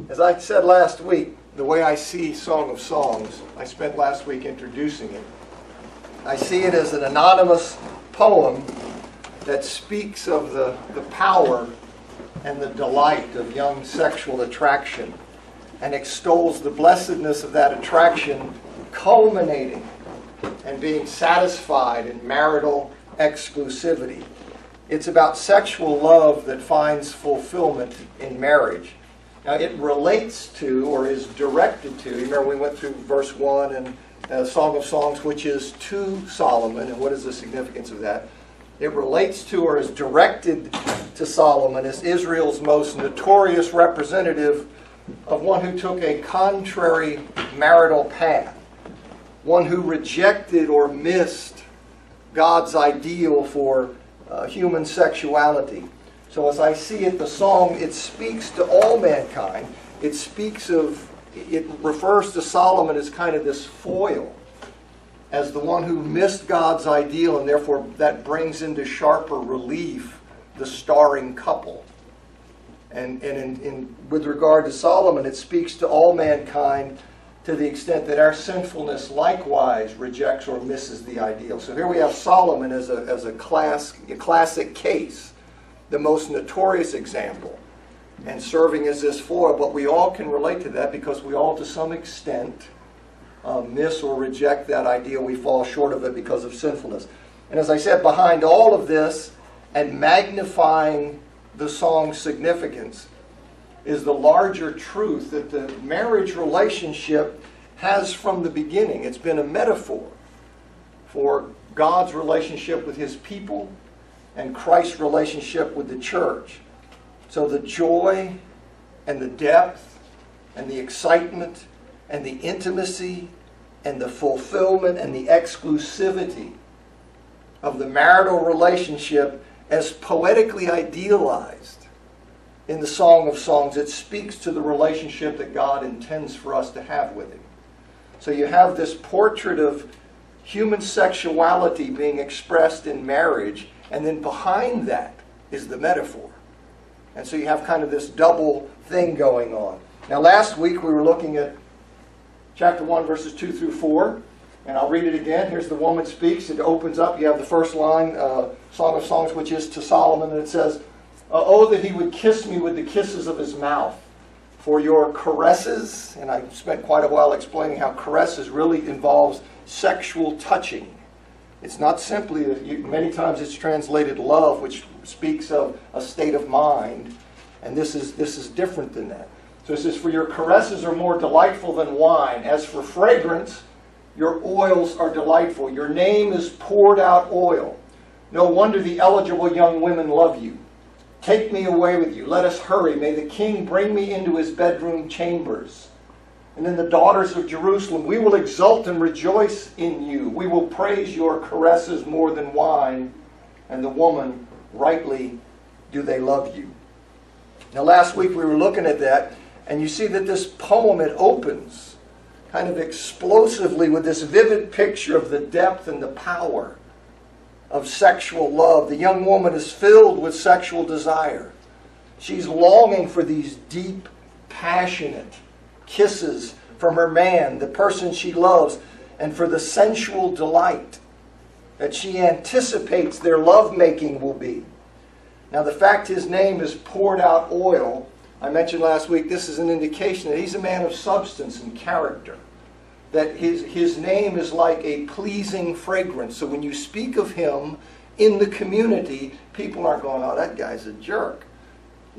As I said last week, the way I see Song of Songs, I spent last week introducing it. I see it as an anonymous poem that speaks of the power and the delight of young sexual attraction and extols the blessedness of that attraction culminating and being satisfied in marital exclusivity. It's about sexual love that finds fulfillment in marriage. Now, it relates to, or is directed to, you remember we went through verse 1 and Song of Songs, which is to Solomon, and what is the significance of that? It relates to, or is directed to Solomon as Israel's most notorious representative of one who took a contrary marital path, one who rejected or missed God's ideal for human sexuality. So as I see it, the song, it speaks to all mankind. It refers to Solomon as kind of this foil, as the one who missed God's ideal, and therefore that brings into sharper relief the starring couple. And with regard to Solomon, it speaks to all mankind to the extent that our sinfulness likewise rejects or misses the ideal. So here we have Solomon as a classic case, the most notorious example, and serving as this foil, but we all can relate to that because we all to some extent miss or reject that ideal. We fall short of it because of sinfulness. And as I said, behind all of this and magnifying the song's significance is the larger truth that the marriage relationship has from the beginning. It's been a metaphor for God's relationship with His people and Christ's relationship with the church. So the joy and the depth and the excitement and the intimacy and the fulfillment and the exclusivity of the marital relationship as poetically idealized in the Song of Songs, it speaks to the relationship that God intends for us to have with Him. So you have this portrait of human sexuality being expressed in marriage, and then behind that is the metaphor. And so you have kind of this double thing going on. Now last week we were looking at chapter 1, verses 2 through 4. And I'll read it again. Here's the woman speaks. It opens up. You have the first line, Song of Songs, which is to Solomon. And it says, "Oh, that he would kiss me with the kisses of his mouth. For your caresses," and I spent quite a while explaining how caresses really involves sexual touching. It's not simply, many times it's translated love, which speaks of a state of mind. And this is different than that. So it says, "For your caresses are more delightful than wine. As for fragrance, your oils are delightful. Your name is poured out oil. No wonder the eligible young women love you. Take me away with you. Let us hurry. May the king bring me into his bedroom chambers. And then the daughters of Jerusalem, we will exult and rejoice in you. We will praise your caresses more than wine. And the woman, rightly do they love you." Now last week we were looking at that, and you see that this poem, it opens kind of explosively with this vivid picture of the depth and the power of sexual love. The young woman is filled with sexual desire. She's longing for these deep, passionate kisses from her man, the person she loves, and for the sensual delight that she anticipates their lovemaking will be. Now the fact his name is poured out oil, I mentioned last week, this is an indication that he's a man of substance and character. That his name is like a pleasing fragrance. So when you speak of him in the community, people aren't going, "Oh, that guy's a jerk,"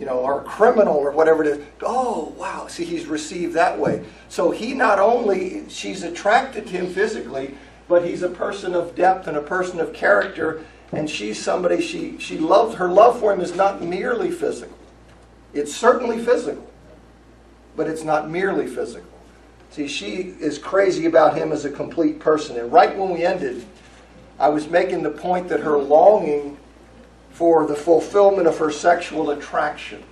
or a criminal or whatever it is. "Oh, wow, see, he's received that way." So he not only, she's attracted to him physically, but he's a person of depth and a person of character, and she's somebody, she loves, her love for him is not merely physical. It's certainly physical, but it's not merely physical. See, she is crazy about him as a complete person. And right when we ended, I was making the point that her longing for the fulfillment of her sexual attraction,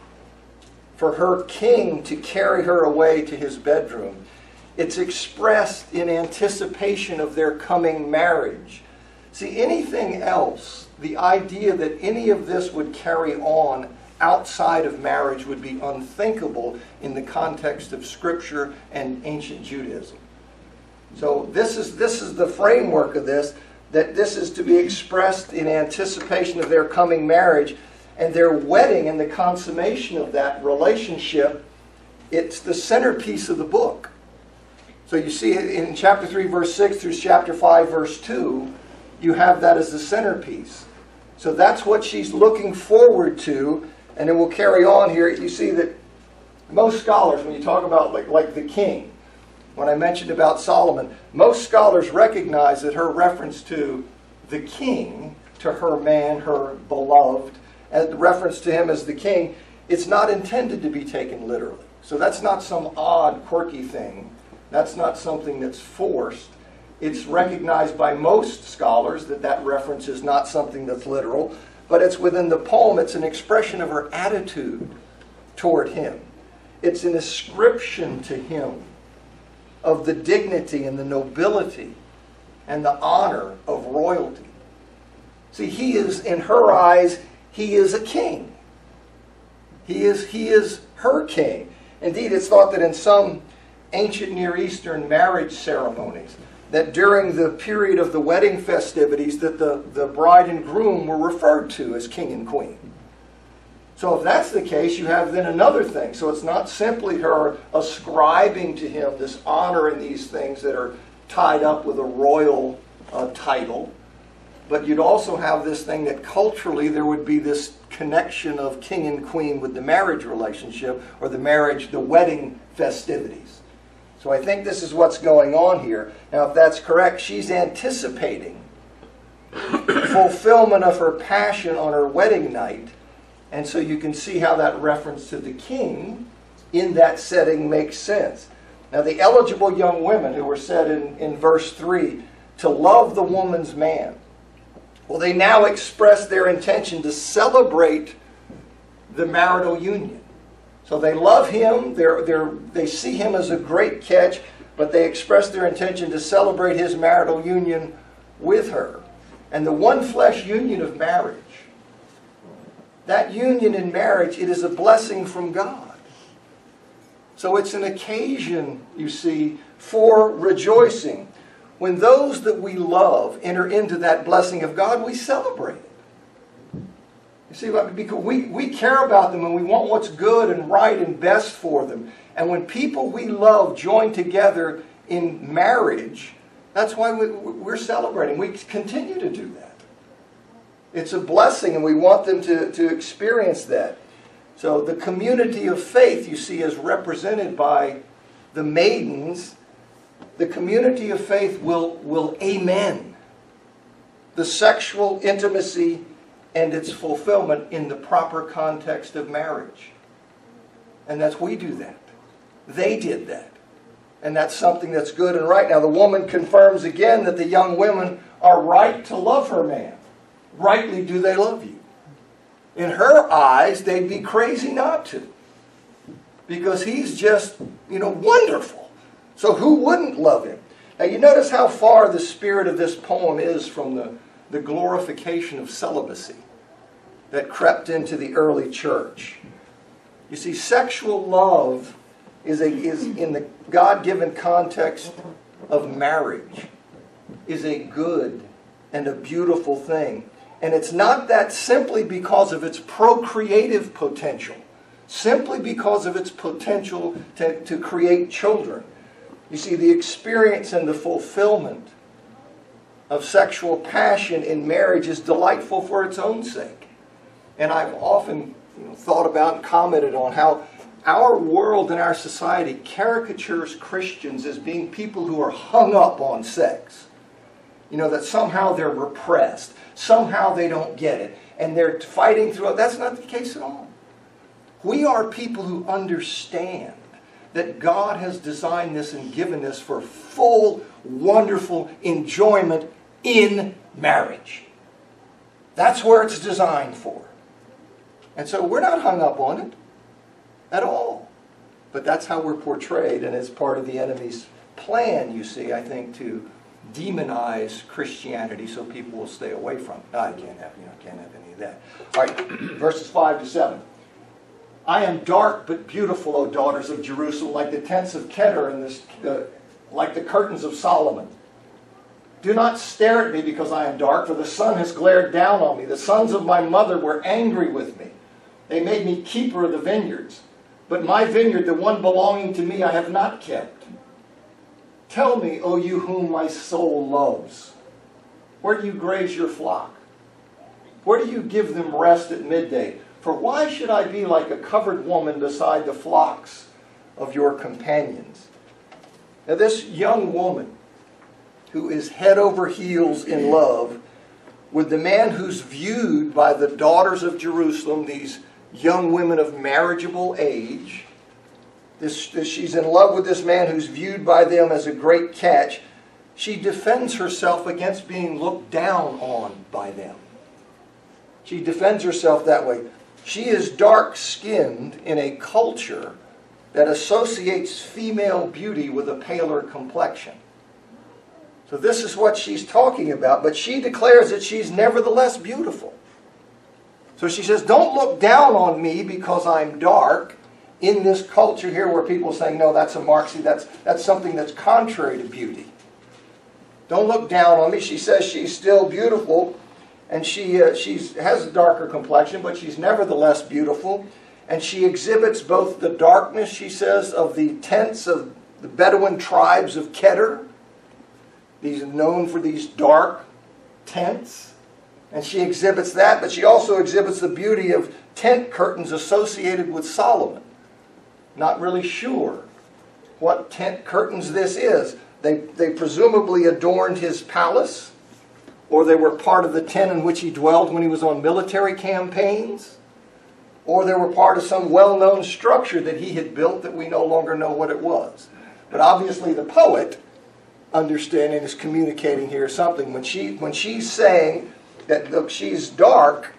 for her king to carry her away to his bedroom, it's expressed in anticipation of their coming marriage. See, anything else, the idea that any of this would carry on outside of marriage would be unthinkable in the context of Scripture and ancient Judaism. So this is the framework of this, that this is to be expressed in anticipation of their coming marriage and their wedding and the consummation of that relationship. It's the centerpiece of the book. So you see in chapter 3, verse 6 through chapter 5, verse 2, you have that as the centerpiece. So that's what she's looking forward to, and then we'll carry on here. You see that most scholars, when you talk about like the king, when I mentioned about Solomon, most scholars recognize that her reference to the king, to her man, her beloved, and the reference to him as the king, it's not intended to be taken literally. So that's not some odd, quirky thing. That's not something that's forced. It's recognized by most scholars that that reference is not something that's literal, but it's within the poem. It's an expression of her attitude toward him. It's an ascription to him of the dignity and the nobility and the honor of royalty. See, he is, in her eyes, he is a king. He is her king. Indeed, it's thought that in some ancient Near Eastern marriage ceremonies, that during the period of the wedding festivities, that the bride and groom were referred to as king and queen. So if that's the case, you have then another thing. So it's not simply her ascribing to him this honor and these things that are tied up with a royal title, but you'd also have this thing that culturally there would be this connection of king and queen with the marriage relationship, or the wedding festivities. So I think this is what's going on here. Now, if that's correct, she's anticipating fulfillment of her passion on her wedding night. And so you can see how that reference to the king in that setting makes sense. Now, the eligible young women who were said in verse 3 to love the woman's man, well, they now express their intention to celebrate the marital union. So they love him, they see him as a great catch, but they express their intention to celebrate his marital union with her. And the one flesh union of marriage, that union in marriage, it is a blessing from God. So it's an occasion, you see, for rejoicing. When those that we love enter into that blessing of God, we celebrate it. You see, because we care about them and we want what's good and right and best for them. And when people we love join together in marriage, that's why we're celebrating. We continue to do that. It's a blessing, and we want them to experience that. So the community of faith, you see, is represented by the maidens. The community of faith will amen the sexual intimacy and its fulfillment in the proper context of marriage. And we do that. They did that. And that's something that's good and right. Now the woman confirms again that the young women are right to love her man. Rightly do they love you. In her eyes, they'd be crazy not to. Because he's just, wonderful. So who wouldn't love him? Now you notice how far the spirit of this poem is from the glorification of celibacy that crept into the early church. You see, sexual love is in the God-given context of marriage, is a good and a beautiful thing. And it's not that simply because of its procreative potential, simply because of its potential to create children. You see, the experience and the fulfillment of sexual passion in marriage is delightful for its own sake. And I've often thought about and commented on how our world and our society caricatures Christians as being people who are hung up on sex. That somehow they're repressed. Somehow they don't get it. And they're fighting through it. That's not the case at all. We are people who understand that God has designed this and given this for full, wonderful enjoyment in marriage. That's where it's designed for. And so we're not hung up on it at all. But that's how we're portrayed, and it's part of the enemy's plan, you see, I think, to demonize Christianity so people will stay away from it. I can't have any of that. All right, verses 5 to 7. I am dark but beautiful, O daughters of Jerusalem, like the tents of Kedar and like the curtains of Solomon. Do not stare at me because I am dark, for the sun has glared down on me. The sons of my mother were angry with me. They made me keeper of the vineyards. But my vineyard, the one belonging to me, I have not kept. Tell me, O you whom my soul loves, where do you graze your flock? Where do you give them rest at midday? For why should I be like a covered woman beside the flocks of your companions? Now this young woman who is head over heels in love with the man who's viewed by the daughters of Jerusalem, these young women of marriageable age, she's in love with this man who's viewed by them as a great catch. She defends herself against being looked down on by them. She defends herself that way. She is dark-skinned in a culture that associates female beauty with a paler complexion. So this is what she's talking about, but she declares that she's nevertheless beautiful. So she says, don't look down on me because I'm dark in this culture here where people are saying, no, that's a mark. See, that's something that's contrary to beauty. Don't look down on me. She says she's still beautiful, and she has a darker complexion, but she's nevertheless beautiful. And she exhibits both the darkness, she says, of the tents of the Bedouin tribes of Kedar. These are known for these dark tents. And she exhibits that, but she also exhibits the beauty of tent curtains associated with Solomon. Not really sure what tent curtains this is. They presumably adorned his palace, or they were part of the tent in which he dwelled when he was on military campaigns, or they were part of some well-known structure that he had built that we no longer know what it was. But obviously the poet, understanding, is communicating here something. When she's saying that, look, she's dark,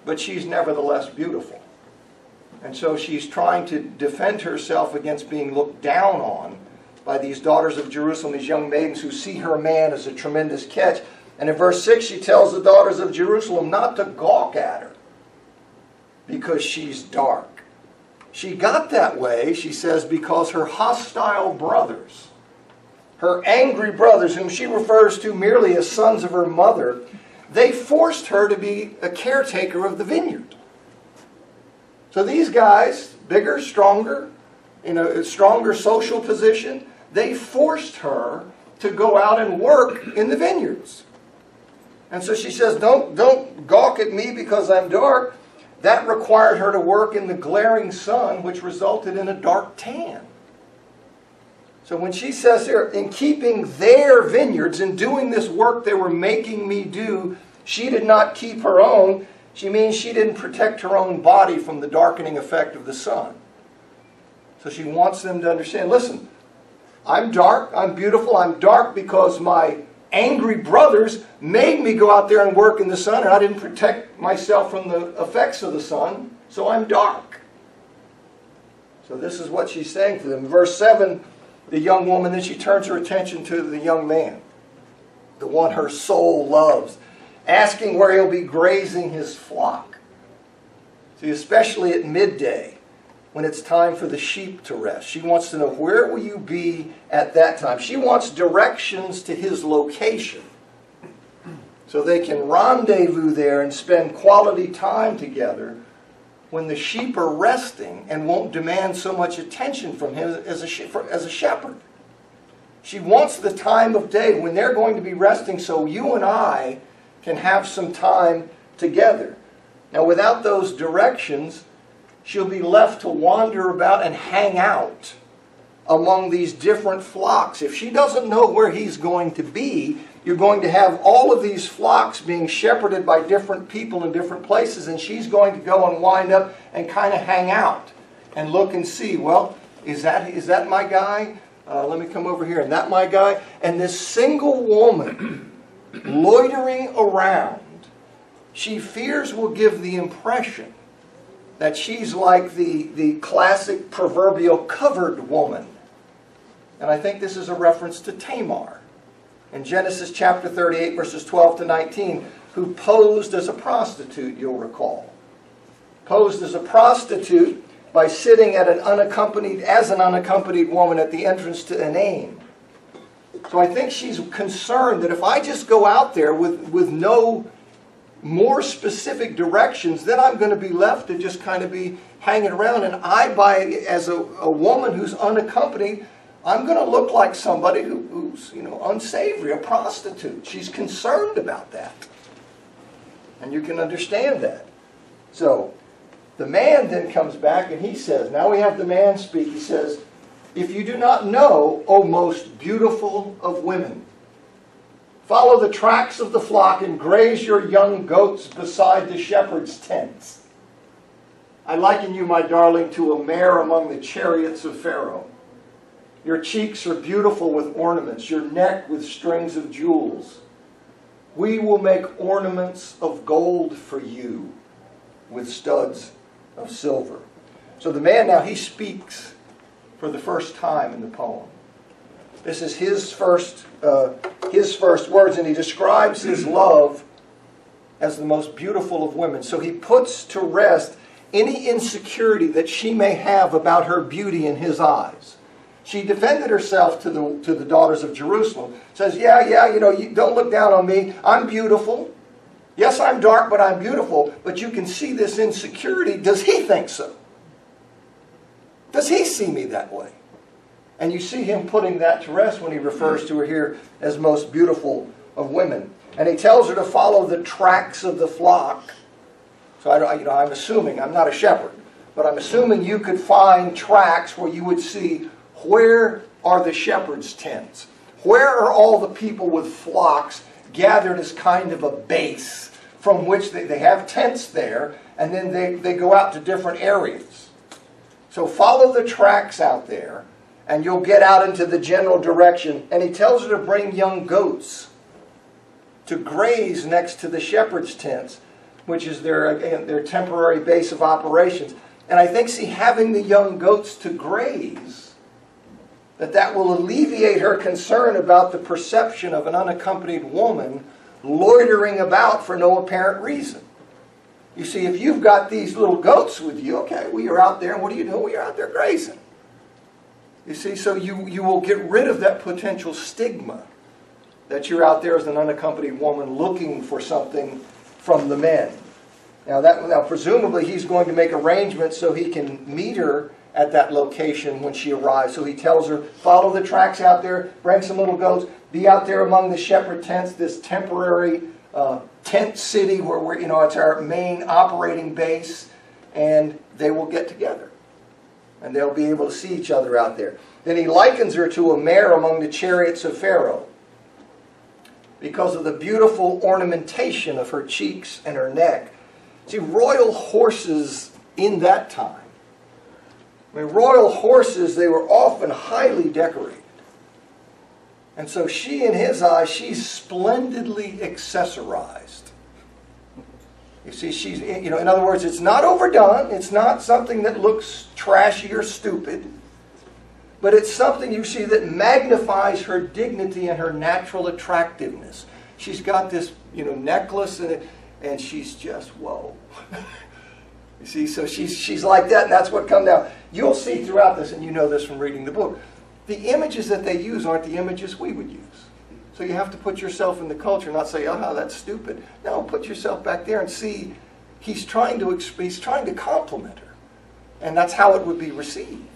but she's nevertheless beautiful. And so she's trying to defend herself against being looked down on by these daughters of Jerusalem, these young maidens who see her man as a tremendous catch. And in verse 6, she tells the daughters of Jerusalem not to gawk at her because she's dark. She got that way, she says, because her hostile brothers, her angry brothers, whom she refers to merely as sons of her mother, they forced her to be a caretaker of the vineyard. So these guys, bigger, stronger, in a stronger social position, they forced her to go out and work in the vineyards. And so she says, don't gawk at me because I'm dark. That required her to work in the glaring sun, which resulted in a dark tan. So when she says here, in keeping their vineyards and doing this work they were making me do, she did not keep her own. She means she didn't protect her own body from the darkening effect of the sun. So she wants them to understand, listen, I'm dark, I'm beautiful, I'm dark because my angry brothers made me go out there and work in the sun, and I didn't protect myself from the effects of the sun, so I'm dark. So this is what she's saying to them. In verse 7, the young woman, then she turns her attention to the young man, the one her soul loves, asking where he'll be grazing his flock. See, especially at midday, when it's time for the sheep to rest. She wants to know, where will you be at that time? She wants directions to his location so they can rendezvous there and spend quality time together when the sheep are resting and won't demand so much attention from him as a shepherd. She wants the time of day when they're going to be resting so you and I can have some time together. Now, without those directions, she'll be left to wander about and hang out among these different flocks. If she doesn't know where he's going to be, you're going to have all of these flocks being shepherded by different people in different places, and she's going to go and wind up and kind of hang out and look and see, well, is that my guy? Let me come over here. And that my guy? And this single woman loitering around, she fears will give the impression that she's like the classic proverbial covered woman. And I think this is a reference to Tamar in Genesis chapter 38, verses 12 to 19, who posed as a prostitute, you'll recall. Posed as a prostitute by sitting at as an unaccompanied woman at the entrance to Enaim. So I think she's concerned that if I just go out there with no more specific directions, then I'm going to be left to just kind of be hanging around. And as a woman who's unaccompanied, I'm going to look like somebody who's unsavory, a prostitute. She's concerned about that. And you can understand that. So the man then comes back and he says, now we have the man speak. He says, if you do not know, O most beautiful of women, follow the tracks of the flock and graze your young goats beside the shepherd's tents. I liken you, my darling, to a mare among the chariots of Pharaoh. Your cheeks are beautiful with ornaments, your neck with strings of jewels. We will make ornaments of gold for you with studs of silver. So the man now, he speaks for the first time in the poem. This is his first words, and he describes his love as the most beautiful of women. So he puts to rest any insecurity that she may have about her beauty in his eyes. She defended herself to the daughters of Jerusalem. Says, you don't look down on me. I'm beautiful. Yes, I'm dark, but I'm beautiful. But you can see this insecurity. Does he think so? Does he see me that way? And you see him putting that to rest when he refers to her here as most beautiful of women. And he tells her to follow the tracks of the flock. So I'm assuming, I'm not a shepherd, but I'm assuming you could find tracks where you would see, where are the shepherds' tents? Where are all the people with flocks gathered as kind of a base from which they have tents there, and then they go out to different areas. So follow the tracks out there, and you'll get out into the general direction. And he tells her to bring young goats to graze next to the shepherds' tents, which is their temporary base of operations. And I think, having the young goats to graze, that will alleviate her concern about the perception of an unaccompanied woman loitering about for no apparent reason. You see, if you've got these little goats with you, okay, well, you're out there, and what are you doing? Well, you're out there grazing. You see, so you will get rid of that potential stigma that you're out there as an unaccompanied woman looking for something from the men. Now presumably he's going to make arrangements so he can meet her at that location when she arrives. So he tells her, follow the tracks out there, bring some little goats, be out there among the shepherd tents, this temporary tent city where it's our main operating base, and they will get together. And they'll be able to see each other out there. Then he likens her to a mare among the chariots of Pharaoh because of the beautiful ornamentation of her cheeks and her neck. See, royal horses in that time, royal horses, they were often highly decorated. And so she, in his eyes, she's splendidly accessorized. You see, she's, in other words, it's not overdone. It's not something that looks trashy or stupid. But it's something, you see, that magnifies her dignity and her natural attractiveness. She's got this, necklace, and she's just, whoa. You see, so she's like that, and that's what comes down. You'll see throughout this, and you know this from reading the book, the images that they use aren't the images we would use. So you have to put yourself in the culture, not say, oh, that's stupid. No, put yourself back there and see he's trying to compliment her. And that's how it would be received.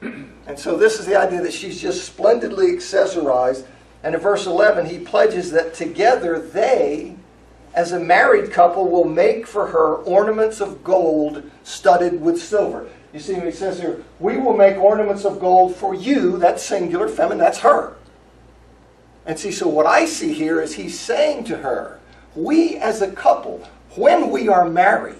And so this is the idea that she's just splendidly accessorized. And in verse 11, he pledges that together they, as a married couple, will make for her ornaments of gold studded with silver. You see what he says here? We will make ornaments of gold for you. That's singular, feminine, that's her. And see, so what I see here is he's saying to her, we as a couple, when we are married,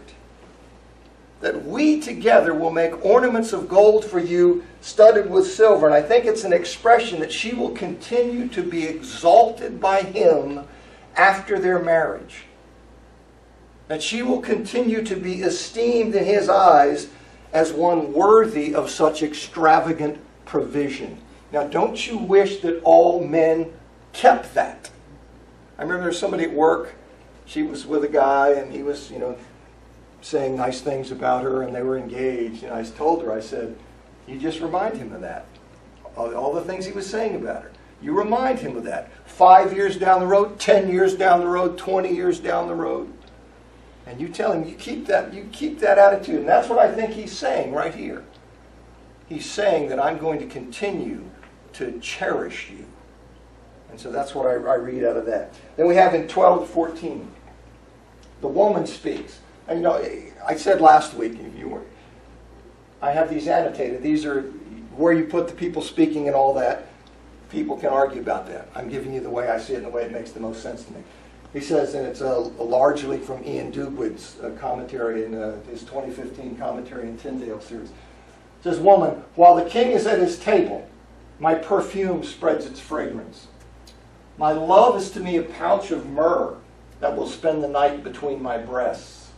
that we together will make ornaments of gold for you studded with silver. And I think it's an expression that she will continue to be exalted by him after their marriage. That she will continue to be esteemed in his eyes as one worthy of such extravagant provision. Now, don't you wish that all men kept that? I remember there was somebody at work, she was with a guy, and he was, saying nice things about her and they were engaged. And I told her, I said, you just remind him of that. All the things he was saying about her. You remind him of that. 5 years down the road, 10 years down the road, 20 years down the road. And you tell him, you keep that attitude. And that's what I think he's saying right here. He's saying that I'm going to continue to cherish you. And so that's what I read out of that. Then we have in 12 to 14, the woman speaks. And I said last week, if you were, I have these annotated. These are where you put the people speaking and all that. People can argue about that. I'm giving you the way I see it and the way it makes the most sense to me. He says, and it's largely from Ian Dugwood's commentary in his 2015 commentary in Tyndale series. It says, woman, while the king is at his table, my perfume spreads its fragrance. My love is to me a pouch of myrrh that will spend the night between my breasts.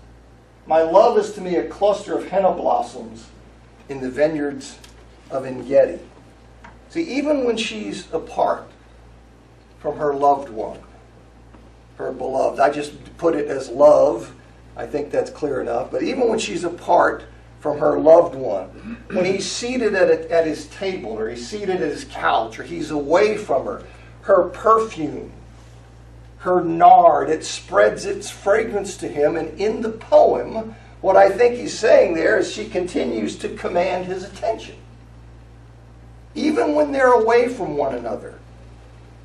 My love is to me a cluster of henna blossoms in the vineyards of En-gedi. See, even when she's apart from her loved one, her beloved, I just put it as love, I think that's clear enough, but even when she's apart from her loved one, when he's seated at his table, or he's seated at his couch, or he's away from her, her perfume, her nard, it spreads its fragrance to him. And in the poem, what I think he's saying there is she continues to command his attention. Even when they're away from one another,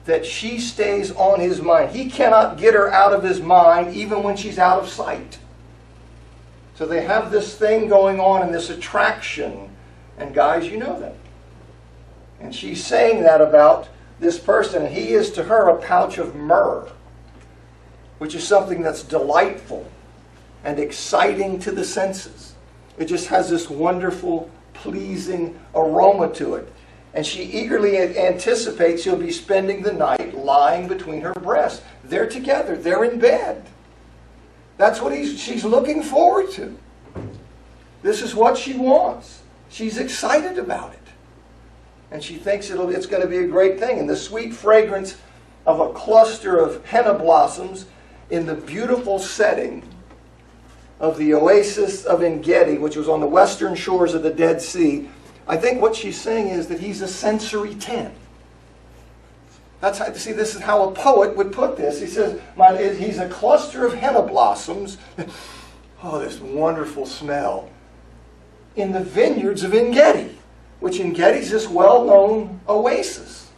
that she stays on his mind. He cannot get her out of his mind even when she's out of sight. So they have this thing going on and this attraction. And guys, you know that. And she's saying that about this person. And he is to her a pouch of myrrh, which is something that's delightful and exciting to the senses. It just has this wonderful, pleasing aroma to it. And she eagerly anticipates he'll be spending the night lying between her breasts. They're together. They're in bed. That's what she's looking forward to. This is what she wants. She's excited about it. And she thinks it's going to be a great thing. And the sweet fragrance of a cluster of henna blossoms in the beautiful setting of the oasis of En-gedi, which was on the western shores of the Dead Sea, I think what she's saying is that he's a sensory 10. That's how, see, this is how a poet would put this. He says, he's a cluster of henna blossoms. Oh, this wonderful smell. In the vineyards of En-gedi, which En-gedi is this well-known oasis.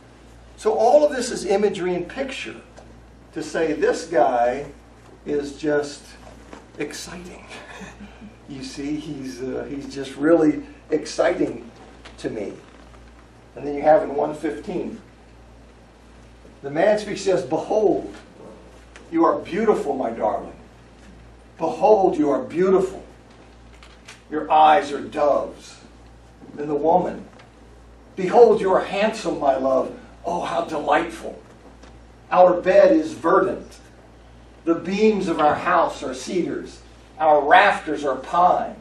So all of this is imagery and picture to say this guy is just exciting. You see, he's just really exciting to me. And then you have in 1:15, the man speaks, says, behold, you are beautiful, my darling. Behold, you are beautiful. Your eyes are doves. Then the woman, behold, you are handsome, my love. Oh, how delightful. Our bed is verdant. The beams of our house are cedars. Our rafters are pines.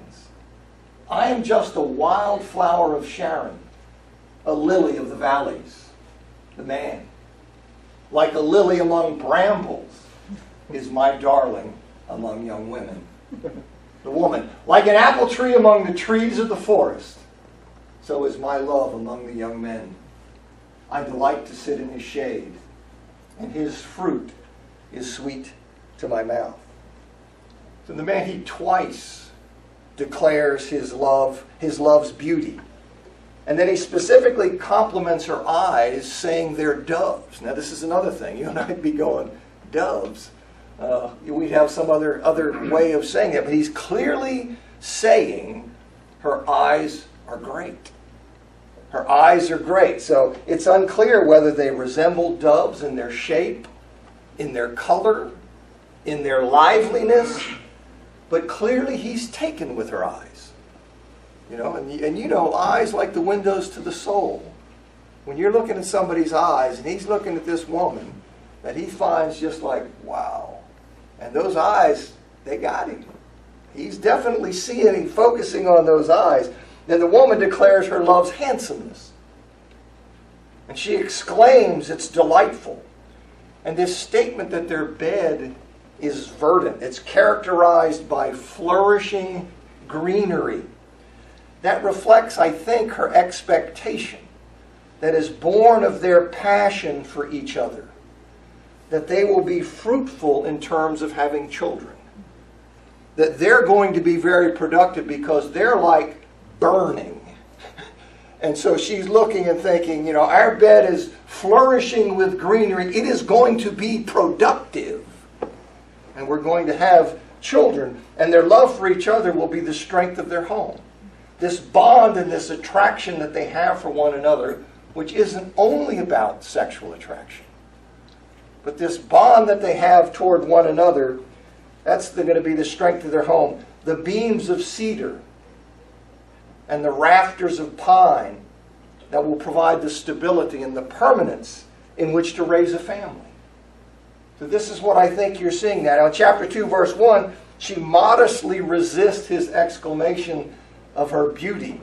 I am just a wild flower of Sharon, a lily of the valleys. The man, like a lily among brambles, is my darling among young women. The woman, like an apple tree among the trees of the forest, so is my love among the young men. I delight to sit in his shade, and his fruit is sweet to my mouth. So the man, he twice declares his love's beauty. And then he specifically compliments her eyes, saying they're doves. Now this is another thing. You and I'd be going, doves? We'd have some other way of saying it, but he's clearly saying her eyes are great. Her eyes are great. So it's unclear whether they resemble doves in their shape, in their color, in their liveliness, but clearly he's taken with her eyes. You know, and you know, eyes like the windows to the soul. When you're looking at somebody's eyes, and he's looking at this woman that he finds just like, wow. And those eyes, they got him. He's definitely seeing, focusing on those eyes. Then the woman declares her love's handsomeness. And she exclaims, it's delightful. And this statement that their bed is verdant. It's characterized by flourishing greenery. That reflects, I think, her expectation that is born of their passion for each other, that they will be fruitful in terms of having children, that they're going to be very productive because they're like burning. And so she's looking and thinking, our bed is flourishing with greenery. It is going to be productive. And we're going to have children. And their love for each other will be the strength of their home. This bond and this attraction that they have for one another, which isn't only about sexual attraction, but this bond that they have toward one another, that's going to be the strength of their home. The beams of cedar and the rafters of pine that will provide the stability and the permanence in which to raise a family. So this is what I think you're seeing now. Now in chapter 2, verse 1, she modestly resists his exclamation of her beauty,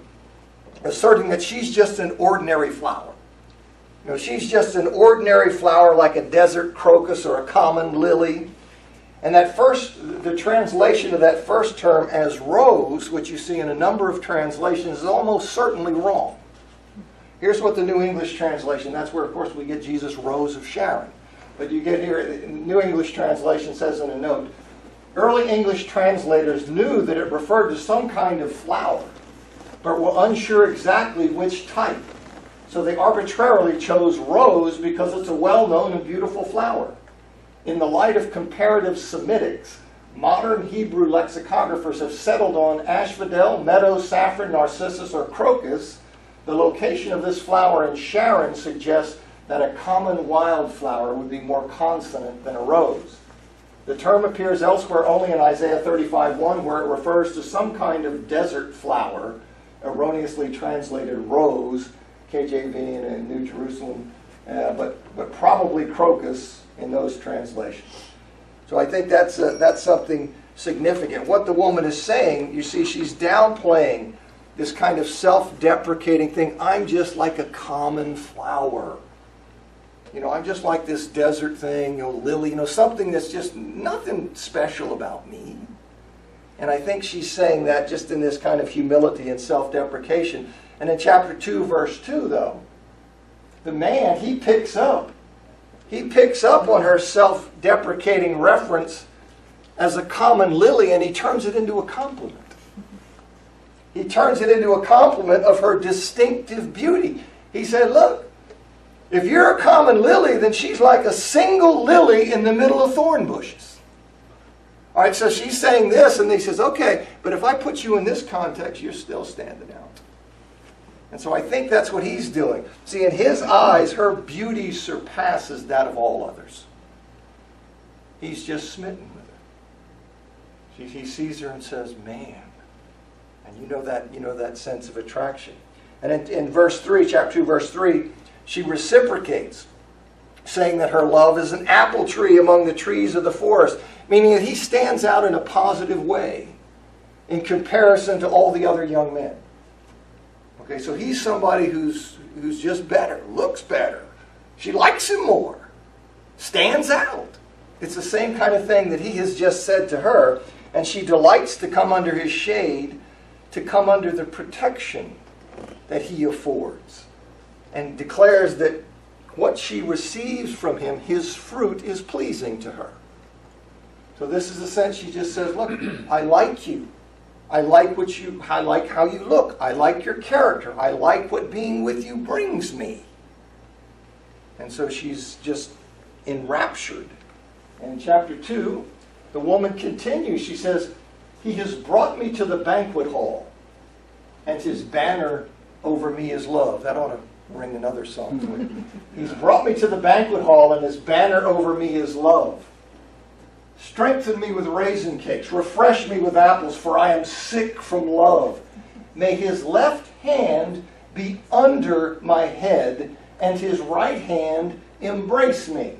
asserting that she's just an ordinary flower. She's just an ordinary flower like a desert crocus or a common lily. And the translation of that first term as rose, which you see in a number of translations, is almost certainly wrong. Here's what the New English translation, that's where, of course, we get Jesus' Rose of Sharon. But you get here, the New English translation says in a note, early English translators knew that it referred to some kind of flower, but were unsure exactly which type. So they arbitrarily chose rose because it's a well-known and beautiful flower. In the light of comparative Semitics, modern Hebrew lexicographers have settled on asphodel, meadow, saffron, narcissus, or crocus. The location of this flower in Sharon suggests that a common wildflower would be more consonant than a rose. The term appears elsewhere only in Isaiah 35:1, where it refers to some kind of desert flower, erroneously translated rose, KJV and New Jerusalem, but probably crocus in those translations. So I think that's something significant. What the woman is saying, you see, she's downplaying this kind of self-deprecating thing. I'm just like a common flower. I'm just like this desert thing, lily, something that's just nothing special about me. And I think she's saying that just in this kind of humility and self-deprecation. And in chapter 2, verse 2, though, the man, he picks up on her self-deprecating reference as a common lily, and he turns it into a compliment. He turns it into a compliment of her distinctive beauty. He said, look, if you're a common lily, then she's like a single lily in the middle of thorn bushes. All right, so she's saying this, and he says, okay, but if I put you in this context, you're still standing out. And so I think that's what he's doing. See, in his eyes, her beauty surpasses that of all others. He's just smitten with her. He sees her and says, man. And you know that sense of attraction. And in verse 3, chapter 2, verse 3, she reciprocates, saying that her love is an apple tree among the trees of the forest, meaning that he stands out in a positive way in comparison to all the other young men. Okay, so he's somebody who's just better, looks better. She likes him more, stands out. It's the same kind of thing that he has just said to her, and she delights to come under his shade, to come under the protection that he affords, and declares that what she receives from him, his fruit, is pleasing to her. So this is the sense she just says, look, I like you. I like how you look. I like your character. I like what being with you brings me. And so she's just enraptured. And in chapter 2, the woman continues. She says, he has brought me to the banquet hall, and his banner over me is love. That ought to ring another song to it. He's brought me to the banquet hall, and his banner over me is love. Strengthen me with raisin cakes. Refresh me with apples, for I am sick from love. May his left hand be under my head, and his right hand embrace me.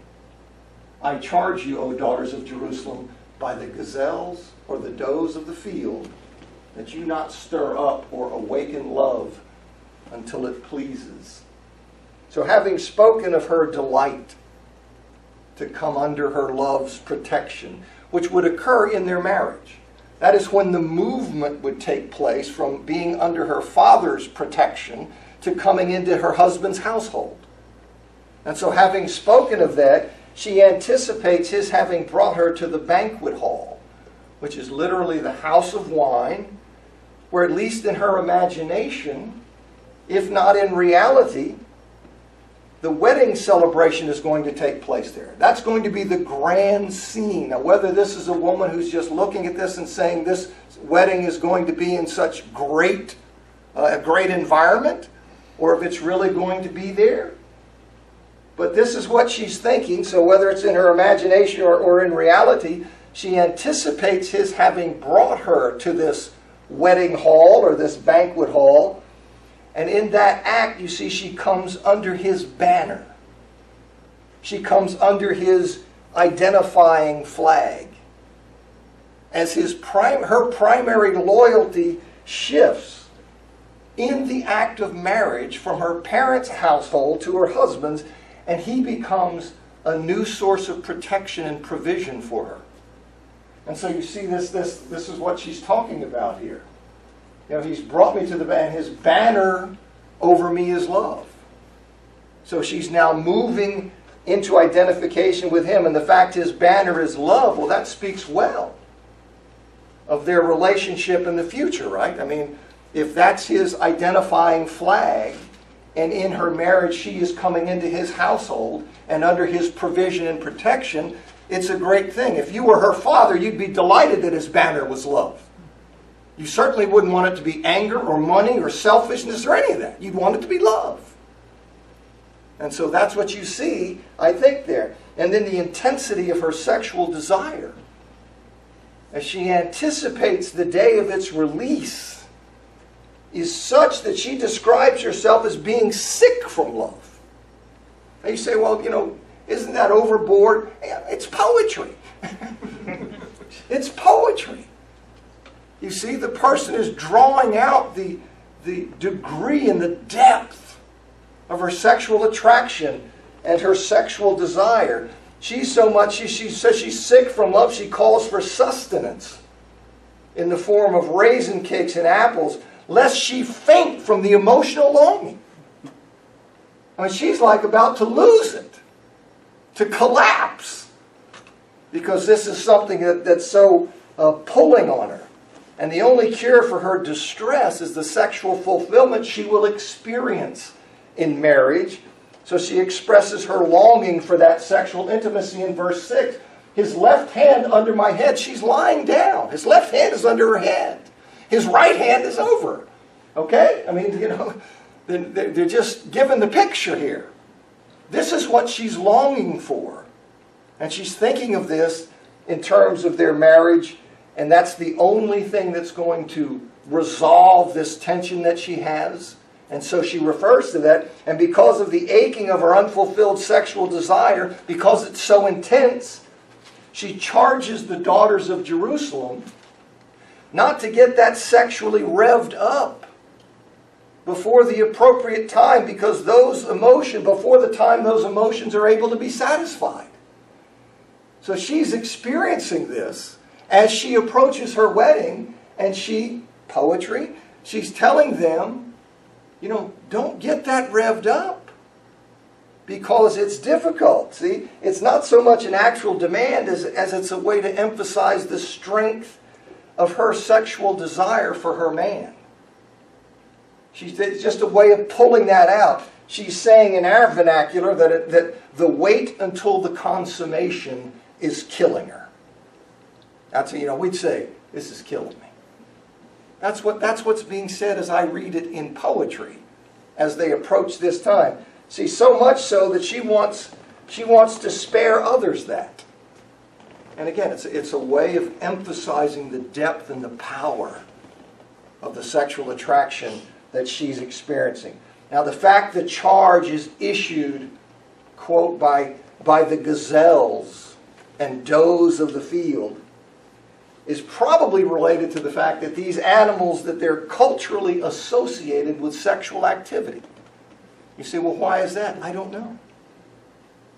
I charge you, O daughters of Jerusalem, by the gazelles or the does of the field, that you not stir up or awaken love until it pleases. So having spoken of her delight to come under her love's protection, which would occur in their marriage. That is when the movement would take place from being under her father's protection to coming into her husband's household. And so having spoken of that, she anticipates his having brought her to the banquet hall, which is literally the house of wine, where at least in her imagination, if not in reality, the wedding celebration is going to take place there. That's going to be the grand scene. Now, whether this is a woman who's just looking at this and saying this wedding is going to be in such a great environment, or if it's really going to be there. But this is what she's thinking, so whether it's in her imagination or in reality, she anticipates his having brought her to this wedding hall or this banquet hall. And in that act, you see, she comes under his banner. She comes under his identifying flag. As her primary loyalty shifts in the act of marriage from her parents' household to her husband's, and he becomes a new source of protection and provision for her. And so you see this is what she's talking about here. You know, he's brought me to the banner. His banner over me is love. So she's now moving into identification with him. And the fact his banner is love, well, that speaks well of their relationship in the future, right? I mean, if that's his identifying flag, and in her marriage she is coming into his household and under his provision and protection, it's a great thing. If you were her father, you'd be delighted that his banner was love. You certainly wouldn't want it to be anger or money or selfishness or any of that. You'd want it to be love. And so that's what you see, I think, there. And then the intensity of her sexual desire, as she anticipates the day of its release, is such that she describes herself as being sick from love. And you say, well, isn't that overboard? It's poetry. It's poetry. You see, the person is drawing out the degree and the depth of her sexual attraction and her sexual desire. She says she's sick from love. She calls for sustenance in the form of raisin cakes and apples, lest she faint from the emotional longing. I mean, she's like about to lose it, to collapse, because this is something that's so pulling on her. And the only cure for her distress is the sexual fulfillment she will experience in marriage. So she expresses her longing for that sexual intimacy in verse 6. His left hand under my head. She's lying down. His left hand is under her head. His right hand is over. Okay? I mean, they're just given the picture here. This is what she's longing for. And she's thinking of this in terms of their marriage. And that's the only thing that's going to resolve this tension that she has. And so she refers to that. And because of the aching of her unfulfilled sexual desire, because it's so intense, she charges the daughters of Jerusalem not to get that sexually revved up before the appropriate time, because before the time those emotions are able to be satisfied. So she's experiencing this as she approaches her wedding, and she's telling them, don't get that revved up, because it's difficult. See, it's not so much an actual demand as it's a way to emphasize the strength of her sexual desire for her man. It's just a way of pulling that out. She's saying in our vernacular that the wait until the consummation is killing her. We'd say, this is killing me. That's what's being said as I read it in poetry as they approach this time. See, so much so that she wants to spare others that. And again, it's a way of emphasizing the depth and the power of the sexual attraction that she's experiencing. Now, the fact the charge is issued, quote, by the gazelles and does of the field is probably related to the fact that these animals, that they're culturally associated with sexual activity. You say, well, why is that? I don't know.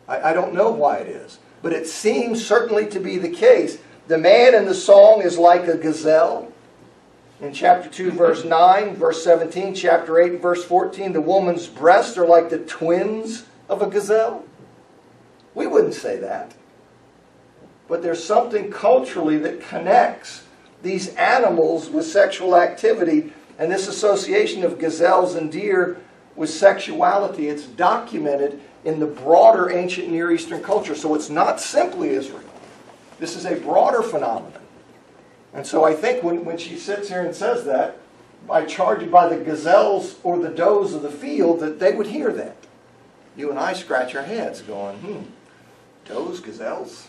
I don't know why it is. But it seems certainly to be the case The man in the song is like a gazelle. In chapter 2, verse 9, verse 17, chapter 8, verse 14, the woman's breasts are like the twins of a gazelle. We wouldn't say that. But there's something culturally that connects these animals with sexual activity, and this association of gazelles and deer with sexuality. It's documented in the broader ancient Near Eastern culture. So it's not simply Israel. This is a broader phenomenon. And so I think when she sits here and says that, by charging by the gazelles or the does of the field, that they would hear that. You and I scratch our heads going, does, gazelles?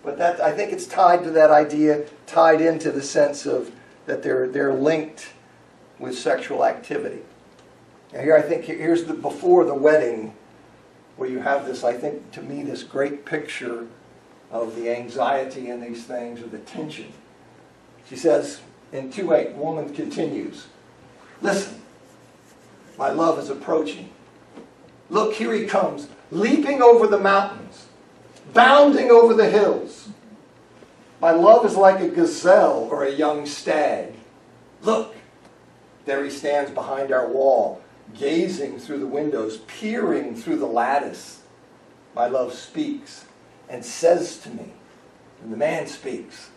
But that, I think it's tied to that idea, tied into the sense of that they're linked with sexual activity. Now here I think, here's the before the wedding, where you have this, I think, to me, this great picture of the anxiety in these things, or the tension. She says in 2:8, woman continues, listen, my love is approaching. Look, here he comes, leaping over the mountains, bounding over the hills. My love is like a gazelle or a young stag. Look, there he stands behind our wall, gazing through the windows, peering through the lattice. My love speaks and says to me, and the man speaks,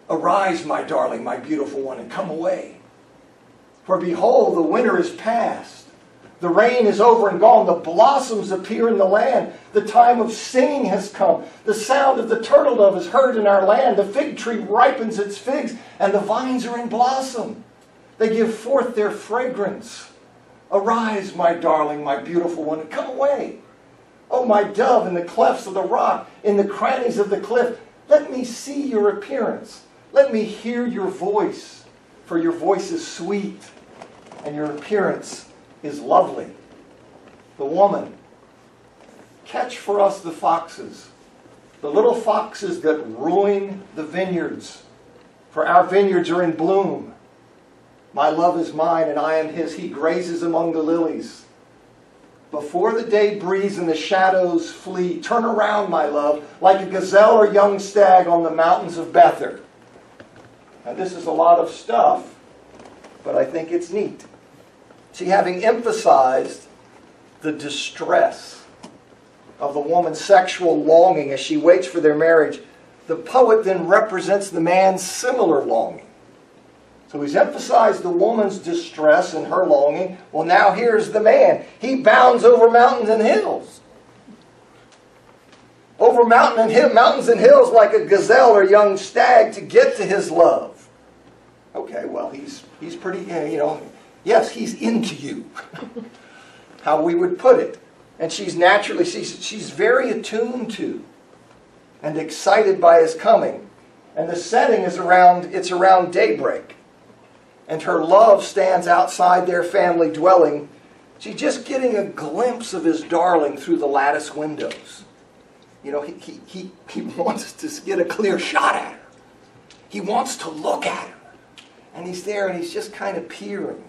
arise, my darling, my beautiful one, and come away. For behold, the winter is past. The rain is over and gone. The blossoms appear in the land. The time of singing has come. The sound of the turtle dove is heard in our land. The fig tree ripens its figs, and the vines are in blossom. They give forth their fragrance. Arise, my darling, my beautiful one, and come away. Oh, my dove, in the clefts of the rock, in the crannies of the cliff, let me see your appearance. Let me hear your voice, for your voice is sweet, and your appearance is lovely. The woman, catch for us the foxes, the little foxes that ruin the vineyards, for our vineyards are in bloom. My love is mine, and I am his. He grazes among the lilies. Before the day breeze and the shadows flee, turn around, my love, like a gazelle or young stag on the mountains of Bether. Now, this is a lot of stuff, but I think it's neat. See, having emphasized the distress of the woman's sexual longing as she waits for their marriage, the poet then represents the man's similar longing. So he's emphasized the woman's distress and her longing. Well, now here's the man. He bounds over mountains and hills. Over mountains and hills like a gazelle or young stag to get to his love. Okay, well, he's pretty, yes, he's into you. How we would put it. And she's naturally, she's very attuned to and excited by his coming. And the setting is around daybreak. And her love stands outside their family dwelling. She's just getting a glimpse of his darling through the lattice windows. He wants to get a clear shot at her. He wants to look at her. And he's there and he's just kind of peering.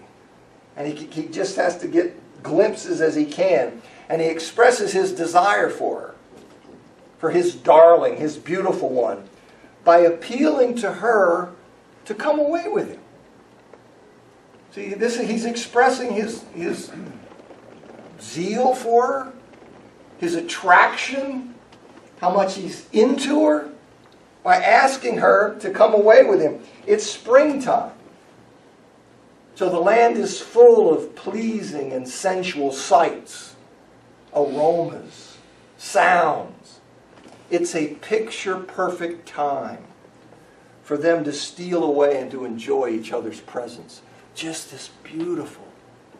And he just has to get glimpses as he can. And he expresses his desire for her, for his darling, his beautiful one, by appealing to her to come away with him. See, he's expressing his zeal for her, his attraction, how much he's into her, by asking her to come away with him. It's springtime. So the land is full of pleasing and sensual sights, aromas, sounds. It's a picture-perfect time for them to steal away and to enjoy each other's presence. Just this beautiful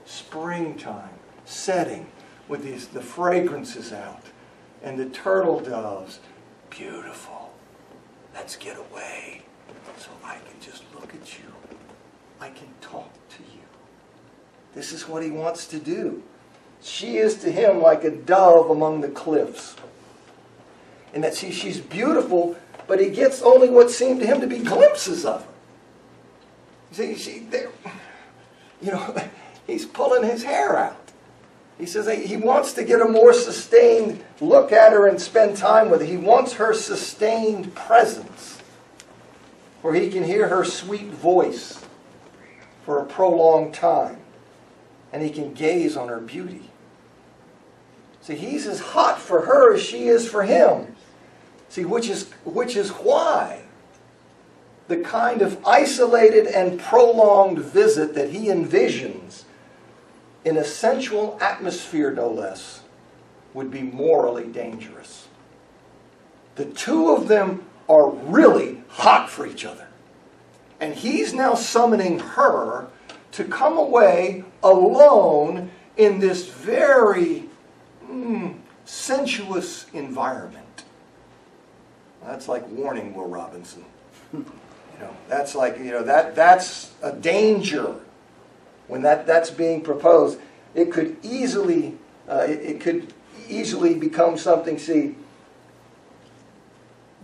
springtime setting with the fragrances out and the turtle doves. Beautiful. Let's get away so I can just look at you. I can talk to you. This is what he wants to do. She is to him like a dove among the cliffs. And that she's beautiful, but he gets only what seemed to him to be glimpses of her. He's pulling his hair out. He says he wants to get a more sustained look at her and spend time with her. He wants her sustained presence. for he can hear her sweet voice for a prolonged time, and he can gaze on her beauty. See, he's as hot for her as she is for him. See, which is why the kind of isolated and prolonged visit that he envisions in a sensual atmosphere, no less, would be morally dangerous. The two of them are really hot for each other. And he's now summoning her to come away alone in this very sensuous environment. That's like warning, Will Robinson. That's like, that's a danger when that's being proposed. It could easily become something. See,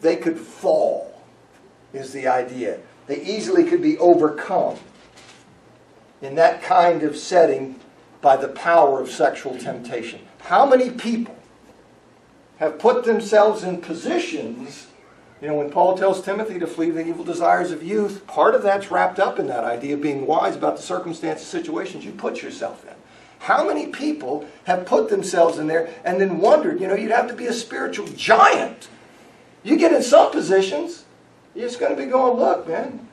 they could fall, is the idea. They easily could be overcome in that kind of setting by the power of sexual temptation. How many people have put themselves in positions, when Paul tells Timothy to flee the evil desires of youth, part of that's wrapped up in that idea of being wise about the circumstances, situations you put yourself in. How many people have put themselves in there and then wondered, you'd have to be a spiritual giant. You get in some positions, you're just going to be going, look, man,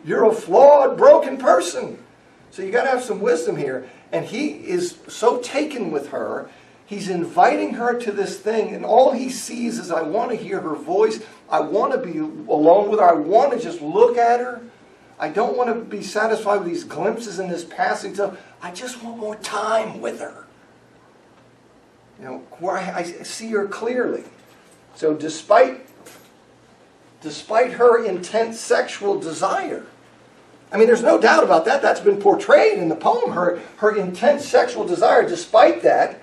you're a flawed, broken person. So you got to have some wisdom here. And he is so taken with her, he's inviting her to this thing, and all he sees is, I want to hear her voice. I want to be alone with her. I want to just look at her. I don't want to be satisfied with these glimpses in this passing stuff. I just want more time with her. Where I see her clearly. So despite her intense sexual desire, there's no doubt about that. That's been portrayed in the poem. Her intense sexual desire, despite that,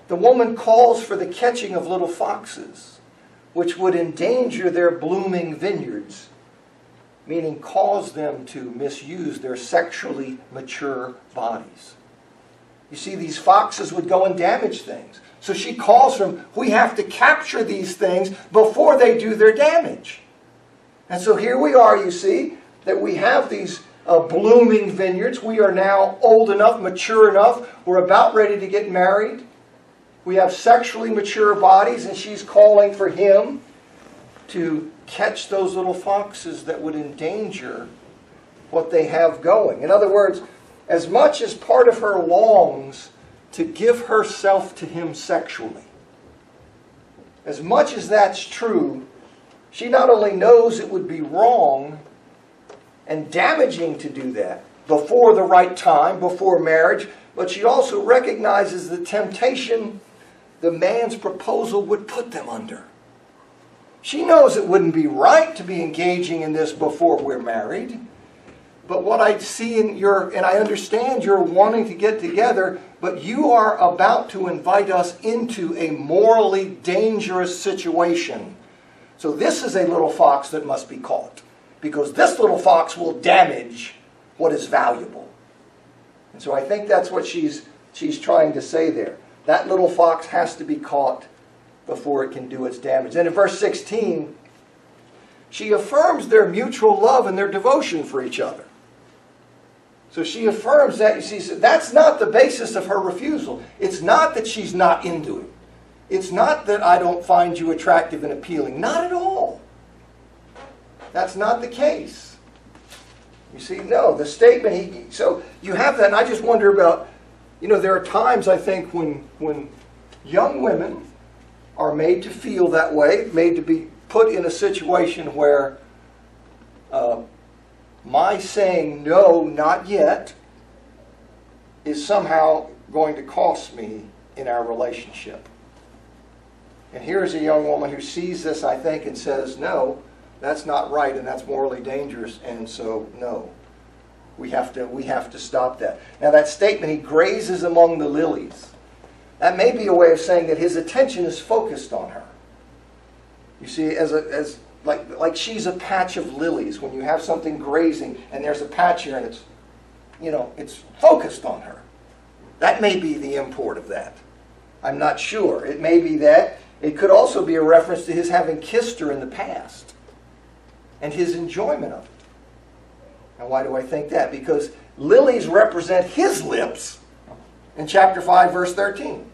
the woman calls for the catching of little foxes, which would endanger their blooming vineyards, meaning cause them to misuse their sexually mature bodies. You see, these foxes would go and damage things. So she calls for them, we have to capture these things before they do their damage. And so here we are, you see, that we have these blooming vineyards. We are now old enough, mature enough. We're about ready to get married. We have sexually mature bodies, and she's calling for him to catch those little foxes that would endanger what they have going. In other words, as much as part of her longs to give herself to him sexually, as much as that's true, she not only knows it would be wrong and damaging to do that before the right time, before marriage, but she also recognizes the temptation the man's proposal would put them under. She knows it wouldn't be right to be engaging in this before we're married. But what I see and I understand you're wanting to get together, but you are about to invite us into a morally dangerous situation. So this is a little fox that must be caught, because this little fox will damage what is valuable. And so I think that's what she's trying to say there. That little fox has to be caught before it can do its damage. And in verse 16, she affirms their mutual love and their devotion for each other. So she affirms that. You see, that's not the basis of her refusal. It's not that she's not into it. It's not that I don't find you attractive and appealing. Not at all. That's not the case. You see, no, the statement, so you have that, and I just wonder about, there are times, I think, when young women are made to feel that way, made to be put in a situation where my saying no, not yet, is somehow going to cost me in our relationship. And here's a young woman who sees this, I think, and says, no, that's not right, and that's morally dangerous, and so no. We have to stop that. Now that statement, he grazes among the lilies. That may be a way of saying that his attention is focused on her. You see, like she's a patch of lilies. When you have something grazing and there's a patch here and it's focused on her. That may be the import of that. I'm not sure. It may be that. It could also be a reference to his having kissed her in the past. and his enjoyment of it. Now, why do I think that? Because lilies represent his lips in chapter 5, verse 13.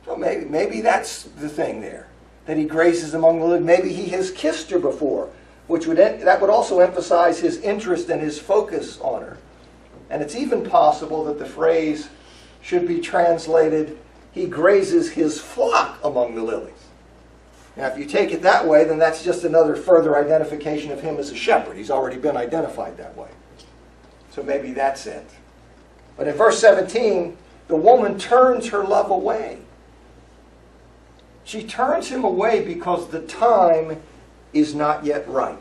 So maybe that's the thing there, that he grazes among the lilies. Maybe he has kissed her before, that would also emphasize his interest and his focus on her. And it's even possible that the phrase should be translated, he grazes his flock among the lilies. Now, if you take it that way, then that's just another further identification of him as a shepherd. He's already been identified that way. So maybe that's it. But in verse 17, the woman turns her love away. She turns him away because the time is not yet right.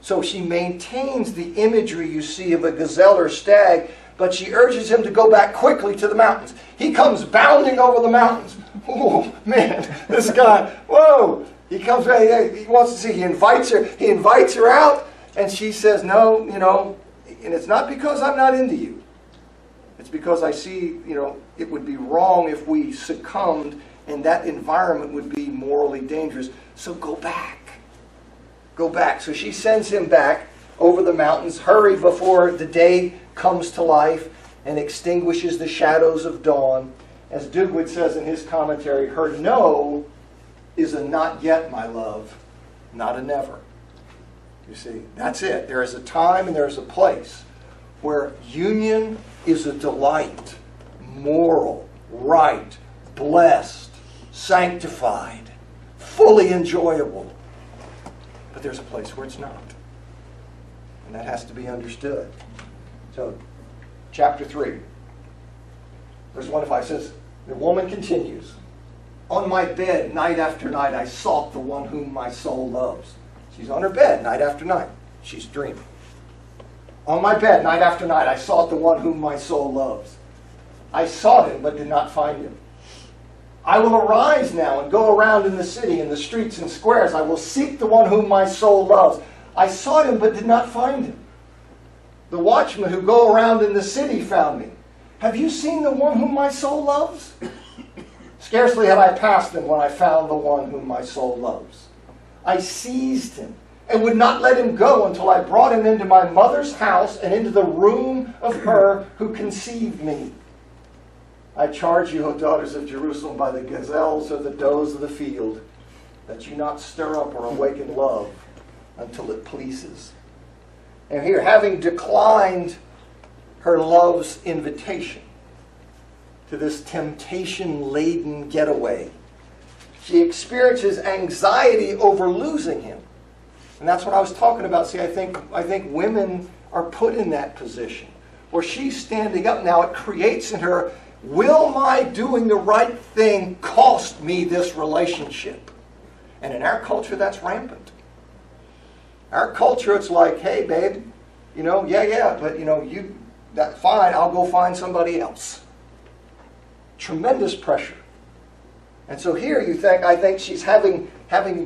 So she maintains the imagery you see of a gazelle or stag, but she urges him to go back quickly to the mountains. He comes bounding over the mountains. Oh, man, this guy, whoa. He comes back, he wants to see, he invites her out, and she says, no, and it's not because I'm not into you. It's because I see, it would be wrong if we succumbed, and that environment would be morally dangerous. So go back. Go back. So she sends him back over the mountains. Hurry before the day comes to life and extinguishes the shadows of dawn. As Dugwood says in his commentary, her no is a not yet, my love, not a never. You see, that's it. There is a time and there is a place where union is a delight, moral, right, blessed, sanctified, fully enjoyable. But there's a place where it's not. And that has to be understood. So, chapter 3, verse 1 to 5 says, the woman continues, on my bed, night after night, I sought the one whom my soul loves. She's on her bed, night after night. She's dreaming. On my bed, night after night, I sought the one whom my soul loves. I sought him, but did not find him. I will arise now and go around in the city, in the streets and squares. I will seek the one whom my soul loves. I sought him, but did not find him. The watchmen who go around in the city found me. Have you seen the one whom my soul loves? Scarcely had I passed him when I found the one whom my soul loves. I seized him and would not let him go until I brought him into my mother's house and into the room of her who conceived me. I charge you, O daughters of Jerusalem, by the gazelles or the does of the field, that you not stir up or awaken love until it pleases. And here, having declined her love's invitation to this temptation-laden getaway, she experiences anxiety over losing him. And that's what I was talking about. See, I think women are put in that position where she's standing up now. It creates in her, will my doing the right thing cost me this relationship? And in our culture, that's rampant. Our culture, it's like, hey, babe, but that's fine, I'll go find somebody else. Tremendous pressure. And so here I think she's having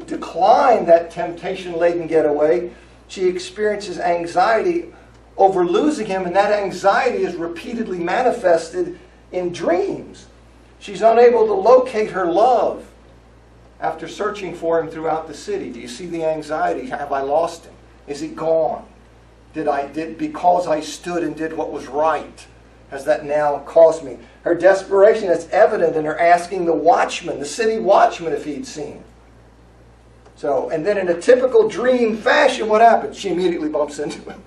declined that temptation-laden getaway, she experiences anxiety over losing him, and that anxiety is repeatedly manifested in dreams. She's unable to locate her love after searching for him throughout the city. Do you see the anxiety? Have I lost him? Is he gone? Because I stood and did what was right, has that now caused me? Her desperation is evident in her asking the city watchman, if he'd seen him. So, and then in a typical dream fashion, what happens? She immediately bumps into him.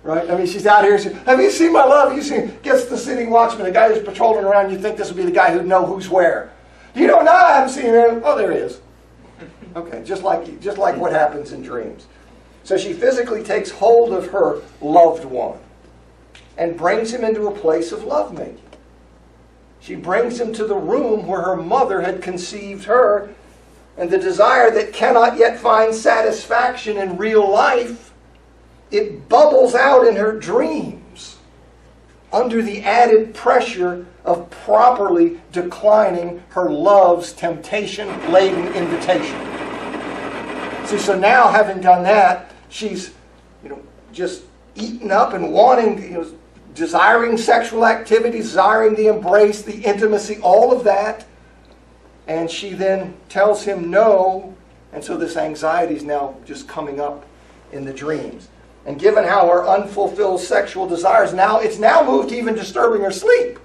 Right? I mean, she's out here, have you seen my love? Gets the city watchman, the guy who's patrolling around, you think this would be the guy who'd know who's where. You don't know, I haven't seen him. Oh, there he is. Okay, just like what happens in dreams. So she physically takes hold of her loved one and brings him into a place of lovemaking. She brings him to the room where her mother had conceived her, and the desire that cannot yet find satisfaction in real life, it bubbles out in her dreams under the added pressure of properly declining her love's temptation-laden invitation. See, so now having done that, she's just eaten up and wanting, desiring sexual activity, desiring the embrace, the intimacy, all of that. And she then tells him no, and so this anxiety is now just coming up in the dreams. And given how her unfulfilled sexual desires, it's now moved to even disturbing her sleep.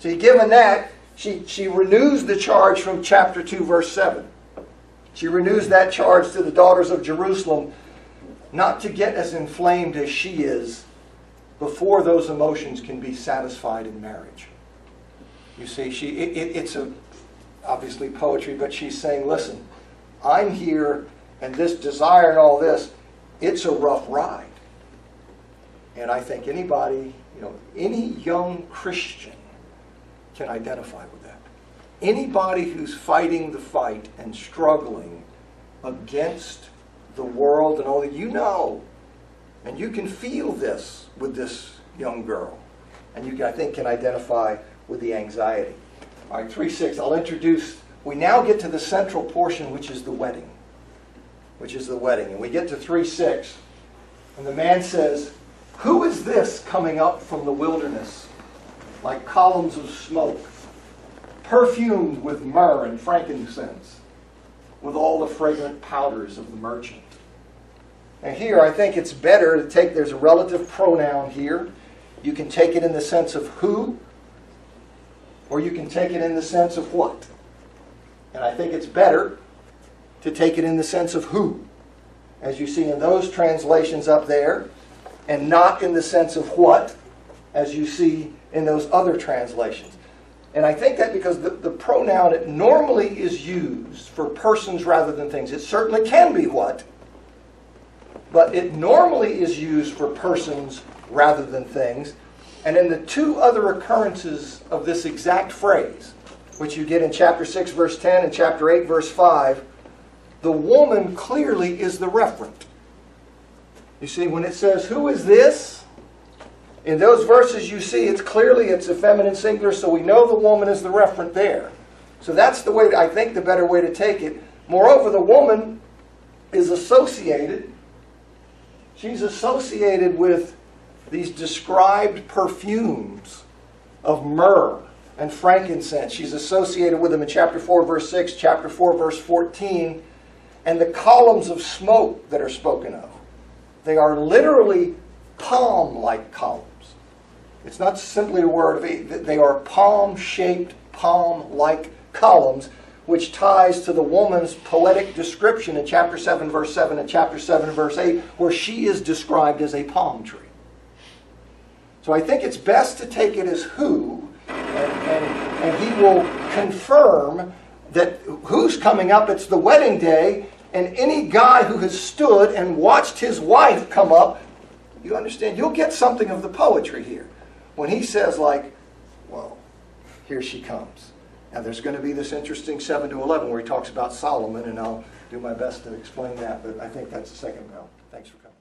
See, given that, she renews the charge from chapter 2, verse 7. She renews that charge to the daughters of Jerusalem, not to get as inflamed as she is before those emotions can be satisfied in marriage. You see, it's obviously poetry, but she's saying, listen, I'm here, and this desire and all this, it's a rough ride. And I think anybody, any young Christian can identify with that. Anybody who's fighting the fight and struggling against the world and all that, and you can feel this with this young girl, and you, I think, can identify with the anxiety. All right, 3:6, I'll introduce, we now get to the central portion, which is the wedding. And we get to 3:6, and the man says, who is this coming up from the wilderness like columns of smoke, perfumed with myrrh and frankincense, with all the fragrant powders of the merchant? And here, I think it's better to take, there's a relative pronoun here. You can take it in the sense of who, or you can take it in the sense of what. And I think it's better to take it in the sense of who, as you see in those translations up there, and not in the sense of what, as you see in those other translations. And I think that because the pronoun, it normally is used for persons rather than things. It certainly can be what, but it normally is used for persons rather than things. And in the two other occurrences of this exact phrase, which you get in chapter 6, verse 10 and chapter 8, verse 5, the woman clearly is the referent. You see, when it says, who is this? In those verses you see, it's a feminine singular, so we know the woman is the referent there. So that's the way, I think, the better way to take it. Moreover, the woman is associated, she's associated with these described perfumes of myrrh and frankincense. She's associated with them in chapter 4, verse 6, chapter 4, verse 14, and the columns of smoke that are spoken of. They are literally palm-like columns. It's not simply a word of, they are palm-shaped, palm-like columns, which ties to the woman's poetic description in chapter 7, verse 7 and chapter 7, verse 8, where she is described as a palm tree. So I think it's best to take it as who, and he will confirm that who's coming up. It's the wedding day, and any guy who has stood and watched his wife come up, you understand, you'll get something of the poetry here. When he says, like, well, here she comes. Now there's going to be this interesting 7 to 11 where he talks about Solomon, and I'll do my best to explain that, but I think that's the second round. Thanks for coming.